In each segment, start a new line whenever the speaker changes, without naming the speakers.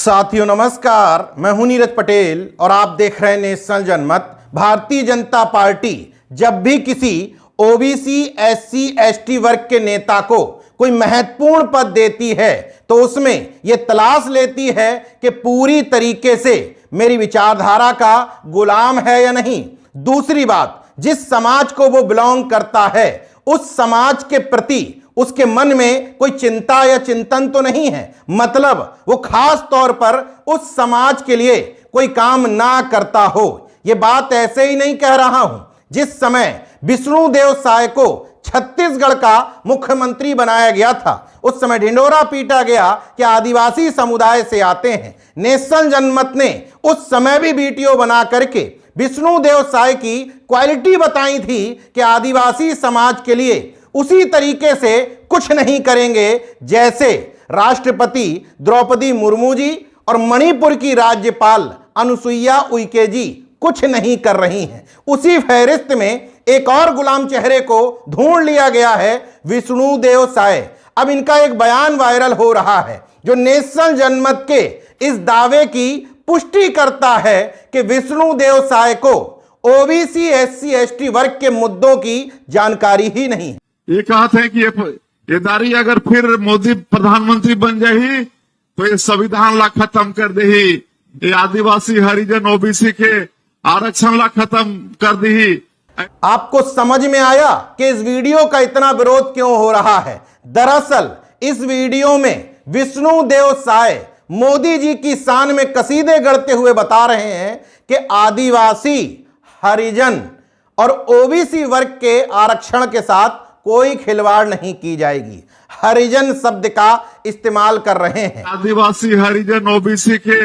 साथियों नमस्कार, मैं हूं नीरज पटेल और आप देख रहे हैं नेशनल जनमत। भारतीय जनता पार्टी जब भी किसी ओबीसी, एससी, एसटी वर्ग के नेता को कोई महत्वपूर्ण पद देती है तो उसमें यह तलाश लेती है कि पूरी तरीके से मेरी विचारधारा का गुलाम है या नहीं। दूसरी बात, जिस समाज को वो बिलोंग करता है उस समाज के प्रति उसके मन में कोई चिंता या चिंतन तो नहीं है, मतलब वो खास तौर पर उस समाज के लिए कोई काम ना करता हो। ये बात ऐसे ही नहीं कह रहा हूं। जिस समय विष्णुदेव साय को छत्तीसगढ़ का मुख्यमंत्री बनाया गया था उस समय ढिंढोरा पीटा गया कि आदिवासी समुदाय से आते हैं। नेशनल जनमत ने उस समय भी वीडियो बना करके विष्णुदेव साय की क्वालिटी बताई थी कि आदिवासी समाज के लिए उसी तरीके से कुछ नहीं करेंगे जैसे राष्ट्रपति द्रौपदी मुर्मू जी और मणिपुर की राज्यपाल अनुसुईया उइके जी कुछ नहीं कर रही हैं। उसी फहरिस्त में एक और गुलाम चेहरे को ढूंढ लिया गया है, विष्णुदेव साय। अब इनका एक बयान वायरल हो रहा है जो नेशनल जनमत के इस दावे की पुष्टि करता है कि विष्णुदेव साय को ओबीसी, एससी, एसटी वर्ग के मुद्दों की जानकारी ही नहीं है।
ये कहते हैं कि ये दारी अगर फिर मोदी प्रधानमंत्री बन जाही तो ये संविधान ला खत्म कर दे, ये आदिवासी हरिजन ओबीसी के आरक्षण ला खत्म कर दी।
आपको समझ में आया कि इस वीडियो का इतना विरोध क्यों हो रहा है? दरअसल इस वीडियो में विष्णुदेव साय मोदी जी की शान में कसीदे गढ़ते हुए बता रहे हैं कि आदिवासी, हरिजन और ओबीसी वर्ग के आरक्षण के साथ कोई खिलवाड़ नहीं की जाएगी। हरिजन शब्द का इस्तेमाल कर रहे हैं।
आदिवासी हरिजन ओबीसी के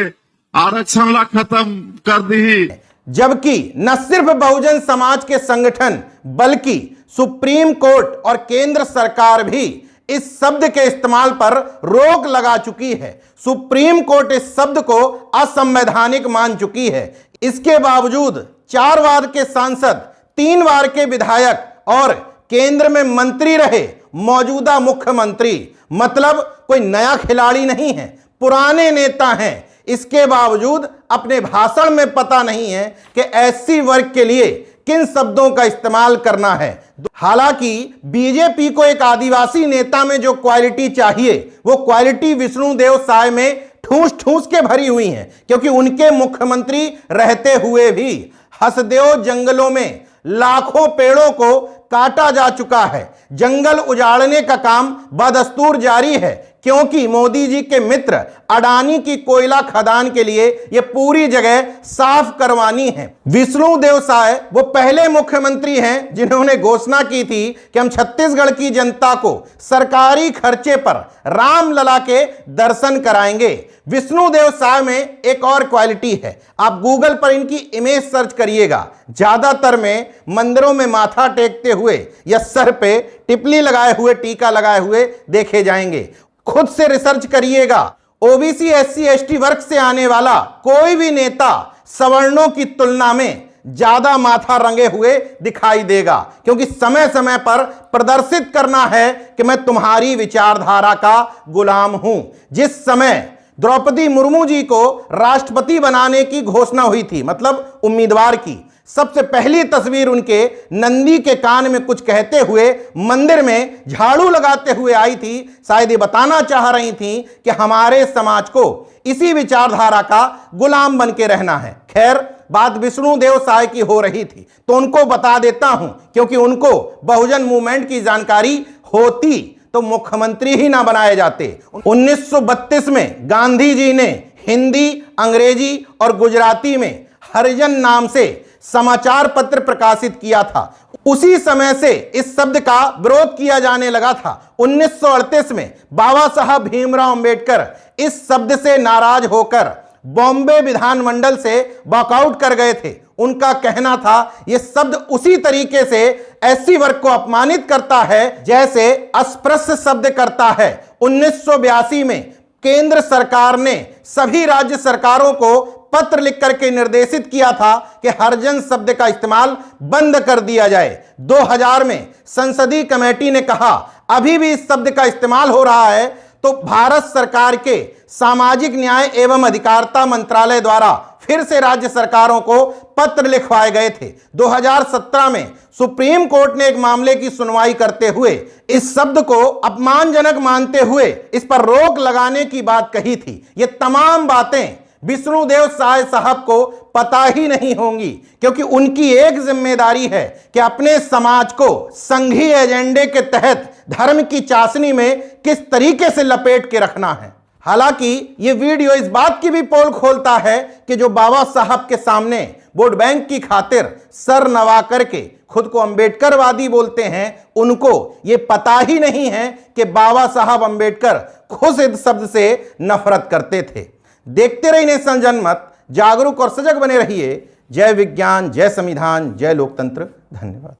आरक्षण ला खत्म कर दी।
जबकि न सिर्फ बहुजन समाज के संगठन बल्कि सुप्रीम कोर्ट और केंद्र सरकार भी इस शब्द के इस्तेमाल पर रोक लगा चुकी है। सुप्रीम कोर्ट इस शब्द को असंवैधानिक मान चुकी है। इसके बावजूद 4 बार के सांसद, 3 बार के विधायक और केंद्र में मंत्री रहे मौजूदा मुख्यमंत्री, मतलब कोई नया खिलाड़ी नहीं है, पुराने नेता हैं। इसके बावजूद अपने भाषण में पता नहीं है कि एससी वर्ग के लिए किन शब्दों का इस्तेमाल करना है। हालांकि बीजेपी को एक आदिवासी नेता में जो क्वालिटी चाहिए वो क्वालिटी विष्णुदेव साय में ठूस ठूस के भरी हुई है, क्योंकि उनके मुख्यमंत्री रहते हुए भी हसदेव जंगलों में लाखों पेड़ों को काटा जा चुका है। जंगल उजाड़ने का काम बदस्तूर जारी है, क्योंकि मोदी जी के मित्र अडानी की कोयला खदान के लिए यह पूरी जगह साफ करवानी है। विष्णुदेव साय वो पहले मुख्यमंत्री हैं जिन्होंने घोषणा की थी कि हम छत्तीसगढ़ की जनता को सरकारी खर्चे पर रामलला के दर्शन कराएंगे। विष्णुदेव साय में एक और क्वालिटी है, आप गूगल पर इनकी इमेज सर्च करिएगा, ज्यादातर में मंदिरों में माथा टेकते हुए या सर पे टिपली लगाए हुए, टीका लगाए हुए देखे जाएंगे। खुद से रिसर्च करिएगा। ओबीसी, एससी, एसटी वर्ग से आने वाला कोई भी नेता सवर्णों की तुलना में ज्यादा माथा रंगे हुए दिखाई देगा, क्योंकि समय समय पर प्रदर्शित करना है कि मैं तुम्हारी विचारधारा का गुलाम हूं। जिस समय द्रौपदी मुर्मू जी को राष्ट्रपति बनाने की घोषणा हुई थी, मतलब उम्मीदवार की, सबसे पहली तस्वीर उनके नंदी के कान में कुछ कहते हुए मंदिर में झाड़ू लगाते हुए आई थी। शायद ये बताना चाह रही थी कि हमारे समाज को इसी विचारधारा का गुलाम बन के रहना है। खैर, बात विष्णुदेव साय की हो रही थी तो उनको बता देता हूं, क्योंकि उनको बहुजन मूवमेंट की जानकारी होती तो मुख्यमंत्री ही ना बनाए जाते। 1932 में गांधी जी ने हिंदी, अंग्रेजी और गुजराती में हरिजन नाम से समाचार पत्र प्रकाशित किया था। उसी समय से इस शब्द का विरोध किया जाने लगा था। 1938 में बाबा साहब भीमराव अंबेडकर इस शब्द से नाराज होकर बॉम्बे विधानमंडल से वॉकआउट कर गए थे। उनका कहना था यह शब्द उसी तरीके से एससी वर्ग को अपमानित करता है जैसे अस्पृश्य शब्द करता है। 1982 में केंद्र सरकार ने सभी राज्य सरकारों को पत्र लिख करके निर्देशित किया था कि हरिजन शब्द का इस्तेमाल बंद कर दिया जाए। 2000 में संसदीय कमेटी ने कहा अभी भी इस शब्द का इस्तेमाल हो रहा है तो भारत सरकार के सामाजिक न्याय एवं अधिकारिता मंत्रालय द्वारा फिर से राज्य सरकारों को पत्र लिखवाए गए थे। 2017 में सुप्रीम कोर्ट ने एक मामले की सुनवाई करते हुए इस शब्द को अपमानजनक मानते हुए इस पर रोक लगाने की बात कही थी। ये तमाम बातें विष्णुदेव साय साहब को पता ही नहीं होंगी, क्योंकि उनकी एक जिम्मेदारी है कि अपने समाज को संघीय एजेंडे के तहत धर्म की चाशनी में किस तरीके से लपेट के रखना है। हालांकि ये वीडियो इस बात की भी पोल खोलता है कि जो बाबा साहब के सामने वोट बैंक की खातिर सर नवा करके खुद को अंबेडकरवादी बोलते हैं, उनको ये पता ही नहीं है कि बाबा साहब अंबेडकर खुद इस शब्द से नफरत करते थे। देखते रहिए नेशन जनमत, जागरूक और सजग बने रहिए। जय विज्ञान, जय संविधान, जय लोकतंत्र। धन्यवाद।